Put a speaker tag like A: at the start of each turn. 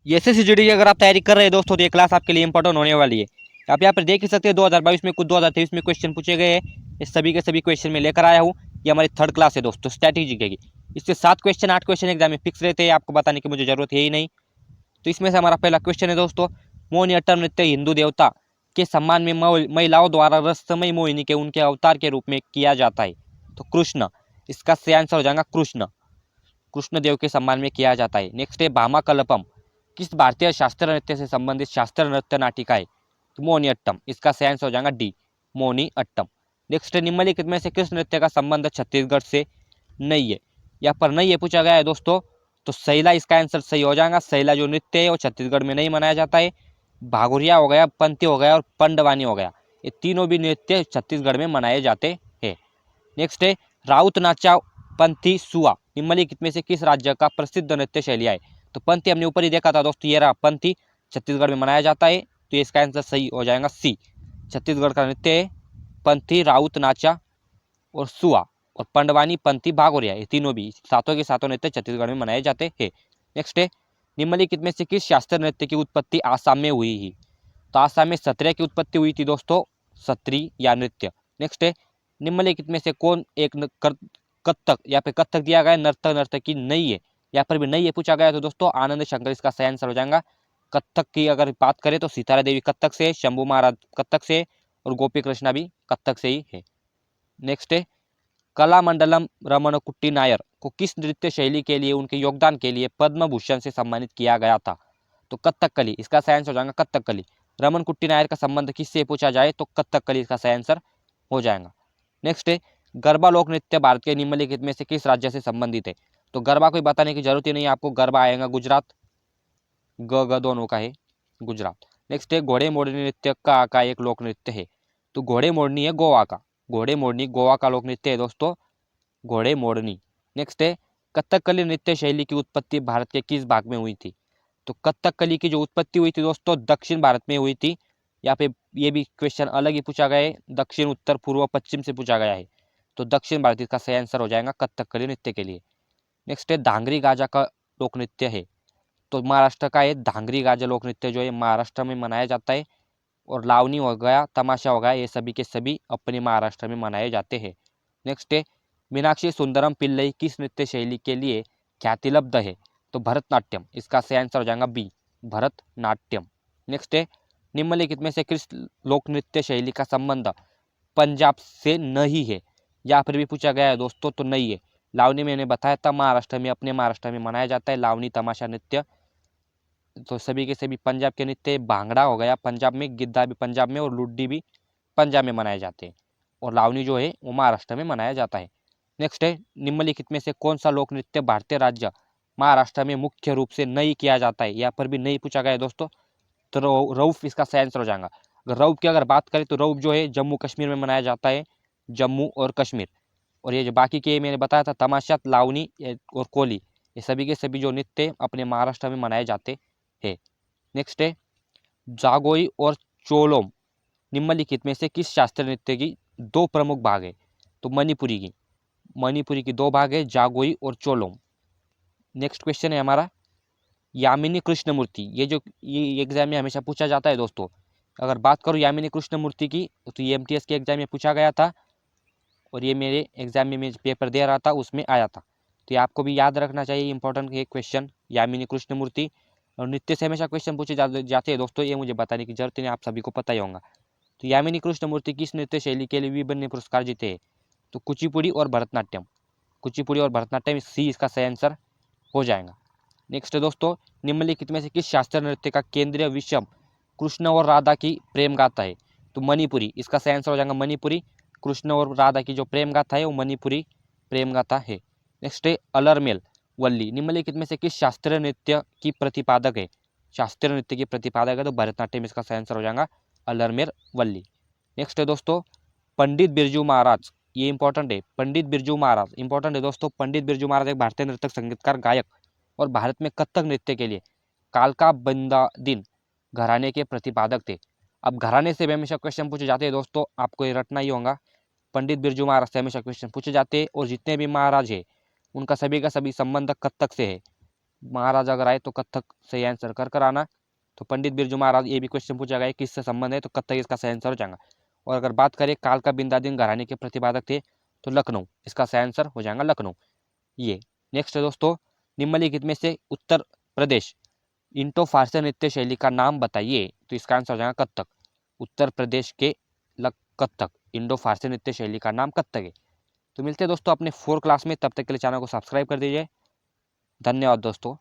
A: ये SSC GD की अगर आप तैयारी कर रहे हैं दोस्तों तो ये क्लास आपके लिए इंपॉर्टेंट होने वाली है। आप यहाँ पर देख ही सकते हैं 2022 में कुछ 2023 में क्वेश्चन पूछे गए हैं। इस सभी के सभी क्वेश्चन में लेकर आया हूँ। ये हमारी थर्ड क्लास है दोस्तों स्ट्रैटेजी की। इससे 7 क्वेश्चन 8 क्वेश्चन एग्जाम में फिक्स रहते हैं, आपको बताने की मुझे जरूरत है ही नहीं। तो इसमें से हमारा पहला क्वेश्चन है दोस्तों, मोहिनीअट्टम नृत्य हिंदू देवता के सम्मान में महिलाओं द्वारा रहस्यमय मोहिनी के उनके अवतार के रूप में किया जाता है। तो कृष्ण, इसका सही आंसर हो जाएगा कृष्ण। कृष्ण देव के सम्मान में किया जाता है। नेक्स्ट है भामा कल्पम, किस भारतीय शास्त्रीय नृत्य से संबंधित शास्त्रीय नृत्य नाटिका है। तो मोहिनीअट्टम, इसका सही आंसर हो जाएगा डी मोहिनीअट्टम। नेक्स्ट है निम्नलिखित में से किस नृत्य का संबंध छत्तीसगढ़ से नहीं है। यहाँ पर नहीं है पूछा गया है दोस्तों, तो सैला इसका आंसर सही हो जाएगा। सैला जो नृत्य है वो छत्तीसगढ़ में नहीं मनाया जाता है। भागोरिया हो गया, पंथी हो गया और पंडवानी हो गया, ये तीनों भी नृत्य छत्तीसगढ़ में मनाए जाते हैं। नेक्स्ट है राउत नाचा पंथी सुआ निम्नलिखित में से किस राज्य का प्रसिद्ध नृत्य शैली है। तो पंथी हमने ऊपर ही देखा था दोस्तों, ये रहा पंथी, छत्तीसगढ़ में मनाया जाता है। तो ये इसका आंसर सही हो जाएगा सी, छत्तीसगढ़ का नृत्य है पंथी, राउत नाचा और सुआ और पंडवानी पंथी भागोरिया, ये तीनों भी सातों के सातों नृत्य छत्तीसगढ़ में मनाए जाते हैं। नेक्स्ट है निम्नलिखित में से किस शास्त्रीय नृत्य की उत्पत्ति आसाम में हुई है। तो आसाम में सत्रिया की उत्पत्ति हुई थी दोस्तों, सत्री या नृत्य। नेक्स्ट है निम्नलिखित में से कौन एक कत्थक, यहाँ पे कत्थक दिया गया है, नर्तक नर्तकी नहीं है, यहाँ पर भी नहीं है पूछा गया। तो दोस्तों आनंद शंकर इसका सही आंसर हो जाएगा। कत्थक की अगर बात करें तो सितारा देवी कत्थक से, शंभू महाराज कत्थक से और गोपी कृष्णा भी कत्थक से ही है। नेक्स्ट है कलामंडलम रमणकुट्टी नायर को किस नृत्य शैली के लिए उनके योगदान के लिए पद्म भूषण से सम्मानित किया गया था। तो कथकली, इसका सही आंसर हो जाएगा कथकली। रमन कुट्टी नायर का संबंध किससे पूछा जाए तो कथकली इसका सही आंसर हो जाएगा। नेक्स्ट है गरबा लोक नृत्य भारत के निम्नलिखित में से किस राज्य से संबंधित है। तो गरबा कोई बताने की जरूरत ही नहीं है आपको, गरबा आएगा गुजरात, ग दोनों का है गुजरात। नेक्स्ट है घोड़े मोरनी नृत्य का एक लोक नृत्य है। तो घोड़े मोरनी है गोवा का, घोड़े मोरनी गोवा का लोक नृत्य है दोस्तों, घोड़े मोरनी। नेक्स्ट है कथकली नृत्य शैली की उत्पत्ति भारत के किस भाग में हुई थी। तो कथकली की जो उत्पत्ति हुई थी दोस्तों दक्षिण भारत में हुई थी। यहाँ पे ये भी क्वेश्चन अलग ही पूछा गया है, दक्षिण उत्तर पूर्व पश्चिम से पूछा गया है। तो दक्षिण भारत इसका सही आंसर हो जाएगा कथकली नृत्य के लिए। नेक्स्ट है धांगरी गाजा का लोक नृत्य है। तो महाराष्ट्र का है धांगरी गाजा लोक नृत्य जो है महाराष्ट्र में मनाया जाता है। और लावनी हो गया, तमाशा हो गया, ये सभी के सभी अपने महाराष्ट्र में मनाए जाते हैं। नेक्स्ट है मीनाक्षी सुंदरम पिल्लई किस नृत्य शैली के लिए ख्यातिलब्ध है। तो भरतनाट्यम, इसका सही आंसर हो जाएगा बी भरतनाट्यम। नेक्स्ट है निम्नलिखित में से किस लोक नृत्य शैली का संबंध पंजाब से नहीं है। या फिर भी पूछा गया है दोस्तों तो नहीं है। लावनी मैंने बताया था महाराष्ट्र में, अपने महाराष्ट्र में मनाया जाता है लावनी तमाशा नृत्य। तो सभी के सभी पंजाब के नृत्य, भांगड़ा हो गया पंजाब में, गिद्धा भी पंजाब में और लुड्डी भी पंजाब में मनाए जाते हैं। और लावनी जो है वो महाराष्ट्र में मनाया जाता है। नेक्स्ट है निम्नलिखित में से कौन सा लोक नृत्य भारतीय राज्य महाराष्ट्र में मुख्य रूप से नहीं किया जाता है। यहाँ पर भी नहीं पूछा गया है दोस्तों, तो रऊफ इसका सही आंसर हो जाएगा। अगर रऊफ की अगर बात करें तो रऊफ जो है जम्मू कश्मीर में मनाया जाता है, जम्मू और कश्मीर। और ये जो बाकी के मैंने बताया था तमाशा, लावनी और कोली, ये सभी के सभी जो नृत्य अपने महाराष्ट्र में मनाए जाते हैं। नेक्स्ट है जागोई और चोलोम निम्नलिखित में से किस शास्त्रीय नृत्य की दो प्रमुख भाग है। तो मणिपुरी की दो भाग है, जागोई और चोलोम। नेक्स्ट क्वेश्चन है हमारा यामिनी कृष्णमूर्ति, ये एग्जाम में हमेशा पूछा जाता है दोस्तों। अगर बात करूँ यामिनी कृष्णमूर्ति की तो ये एमटीएस के एग्जाम में पूछा गया था और ये मेरे एग्जाम में मैं पेपर दे रहा था उसमें आया था। तो ये आपको भी याद रखना चाहिए, इंपॉर्टेंट है क्वेश्चन यामिनी कृष्णमूर्ति। और नृत्य से हमेशा क्वेश्चन पूछे जाते हैं दोस्तों, ये मुझे बताने की जरूरत नहीं, आप सभी को पता ही होगा। तो यामिनी कृष्णमूर्ति किस नृत्य शैली के लिए विभिन्न पुरस्कार जीते हैं। तो कुचिपुड़ी और भरतनाट्यम, कुचिपुड़ी और भरतनाट्यम, सी इसका सही आंसर हो जाएगा। नेक्स्ट है दोस्तों निम्नलिखित में से किस शास्त्रीय नृत्य का केंद्रीय विषय कृष्ण और राधा की प्रेम गाथा है। तो मणिपुरी, इसका सही आंसर हो जाएगा मणिपुरी। कृष्ण और राधा की जो प्रेम गाथा है वो मणिपुरी प्रेम गाथा है। नेक्स्ट है अलरमेल वल्ली निम्नलिखित में से किस शास्त्रीय नृत्य की प्रतिपादक है। शास्त्रीय नृत्य की प्रतिपादक है तो भरतनाट्यम इसका सही आंसर हो जाएगा अलरमेल वल्ली। नेक्स्ट है दोस्तों पंडित बिरजू महाराज, ये इंपॉर्टेंट है, पंडित बिरजू महाराज इंपॉर्टेंट है दोस्तों। पंडित बिरजू महाराज एक भारतीय नृतक, संगीतकार, गायक और भारत में कथक नृत्य के लिए कालका बंदा दिन घराने के प्रतिपादक थे। अब घराने से भी हमेशा क्वेश्चन पूछे जाते हैं दोस्तों, आपको ये रटना ही होगा। पंडित बिरजू महाराज से हमेशा क्वेश्चन पूछे जाते हैं और जितने भी महाराज है उनका सभी का सभी संबंध कथक से है। महाराज अगर आए तो कत्थक सही आंसर कर आना। तो पंडित बिरजू महाराज, ये भी क्वेश्चन पूछा गया है किससे संबंध है, तो कत्थक इसका सही आंसर हो जाएगा। और अगर बात करें कालका बिंदादिन घराने के प्रतिपादक थे, तो लखनऊ इसका सही आंसर हो जाएगा लखनऊ। ये नेक्स्ट है दोस्तों, निम्नलिखित में से उत्तर प्रदेश इंडो फारसी नृत्य शैली का नाम बताइए, तो इसका आंसर हो जाएगा कत्थक। उत्तर प्रदेश के कत्थक, इंडो फारसी नृत्य शैली का नाम कत्थक है। तो मिलते हैं दोस्तों अपने 4 क्लास में, तब तक के लिए चैनल को सब्सक्राइब कर दीजिए। धन्यवाद दोस्तों।